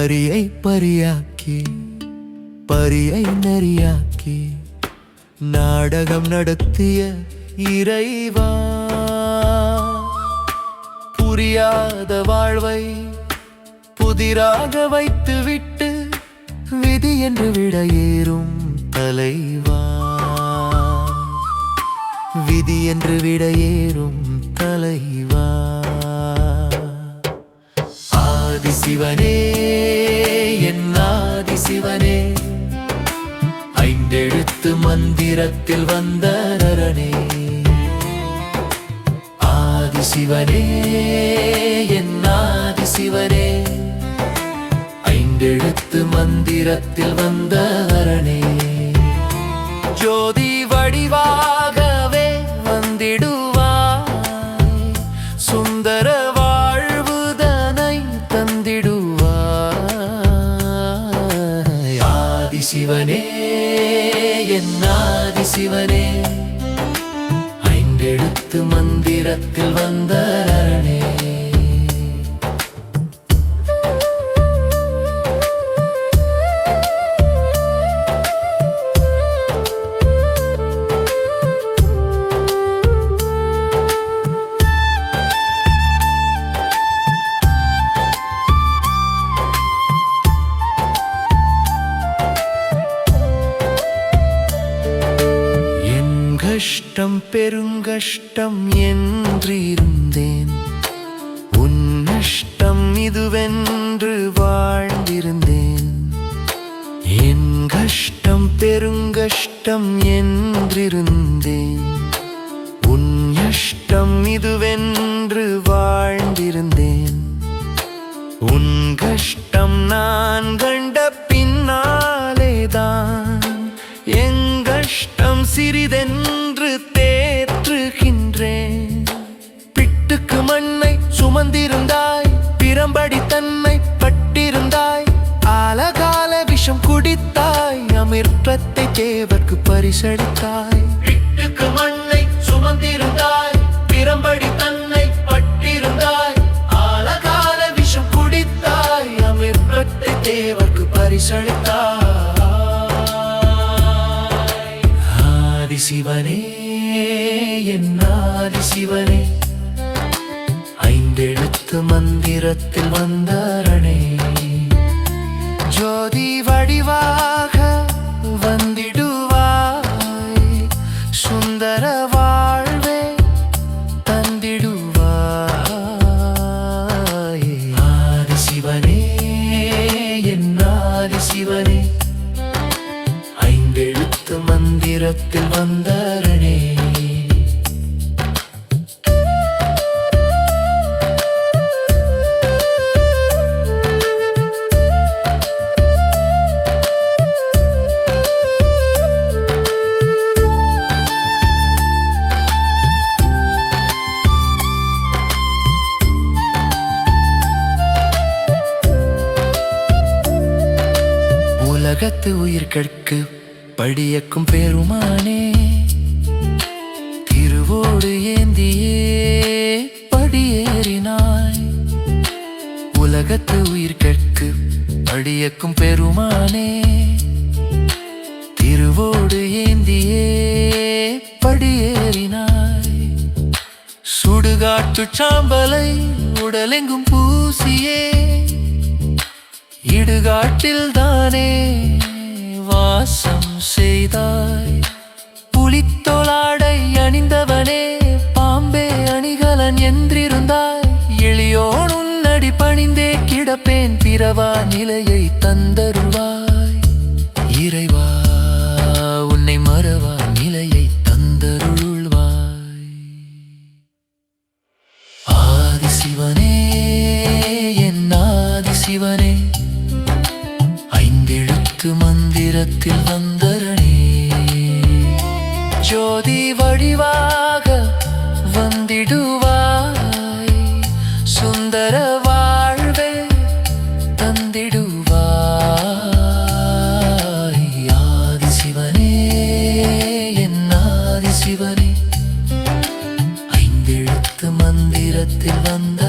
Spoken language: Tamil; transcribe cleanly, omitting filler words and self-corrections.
நரியை பரியாக்கி பரியை நரியாக்கி நாடகம் நடத்திய இறைவா, புரியாத வாழ்வை புதிராக வைத்துவிட்டு விதி என்று விடையேறும் தலைவா, விதி என்று விடையேறும் தலைவா. ஆதிசிவனே என் ஆதிசிவனே, ஐந்தெழுத்து மந்திரத்தில் வந்த நரனே. ஆதிசிவனே என் ஆதிசிவனே, ஐந்தெழுத்து மந்திரத்தில் வந்த நரனே. ஜோதி வடிவாகவே வந்திடுவாய், சுந்தர வாழ்வுதனை தந்திடுவாய். ஆதிசிவனே என் ஆதிசிவனே, ஐந்தெழுத்து மந்திரத்தில் வந்த நரனே. கஷ்டம் பெருங்கஷ்டம் என்றிருந்தேன், உன் நஷ்டம் இதுவென்று வாழ்ந்திருந்தேன். என் கஷ்டம் பெருங்கஷ்டம் என்றிருந்தேன், உன் நஷ்டம் இதுவென்று வாழ்ந்திருந்தேன். உன் கஷ்டம் நான் கண்ட பின்னாலேதான் என் கஷ்டம் சிறிதென்று தேற்றுகின்றேன். பிட்டுக்கு மண்ணை சுமந்திருந்தாய், பிரம்படி தன்னை பட்டிருந்தாய், ஆலகால விஷம் குடித்தாய், அமிர்தத்தை தேவர்க்கு பரிசளித்தாய். பிட்டுக்கு மண்ணை சுமந்திருந்தாய், பிரம்படி தன்னை பட்டிருந்தாய், ஆலகால விஷம் குடித்தாய், அமிர்தத்தை தேவர்க்கு பரிசளித்தாய். ஆதிசிவனே என் ஆதிசிவனே, ஐந்தெழுத்து மந்திரத்தில் வந்தாரணே. ஜோதி வடிவாக வந்திடுவாய், சுந்தர வாழ்வே தந்திடுவாய். ஆதிசிவனே என் ஆதிசிவனே, ஐந்தெழுத்து மந்திரத்தில் வந்தாரணே. உலகத்து உயிர்களுக்கு படியக்கும் பெருமானே, திருவோடு ஏந்தியே படியேறினாய். உலகத்து உயிர்களுக்கு படியக்கும் பெருமானே, திருவோடு ஏந்தியே படியேறினாய். சுடுகாட்டு சாம்பலை உடலெங்கும் பூசியே, இடுகாட்டில் தானே வாசம் செய்தாய். புலித்தோளாடை அணிந்தவனே, பாம்பே அணிகலன் என்றிருந்தாய். எளியோன் உன்னடி பணிந்தே கிடப்பேன், பிறவா நிலையை தந்தருள்வாய். இறைவா உன்னை மறவா நிலையை தந்தருள்வாய். ஆதிசிவனே என் ஆதிசிவனே, ஐந்தெழுத்து மந்திரத்தில் வந்தரணே. ஜோதி வடிவாக வந்திடுவாய், சுந்தர வாழ்வே தந்திடுவாய். ஆதிசிவனே என் ஆதிசிவனே, ஐந்தெழுத்து மந்திரத்தில் வந்த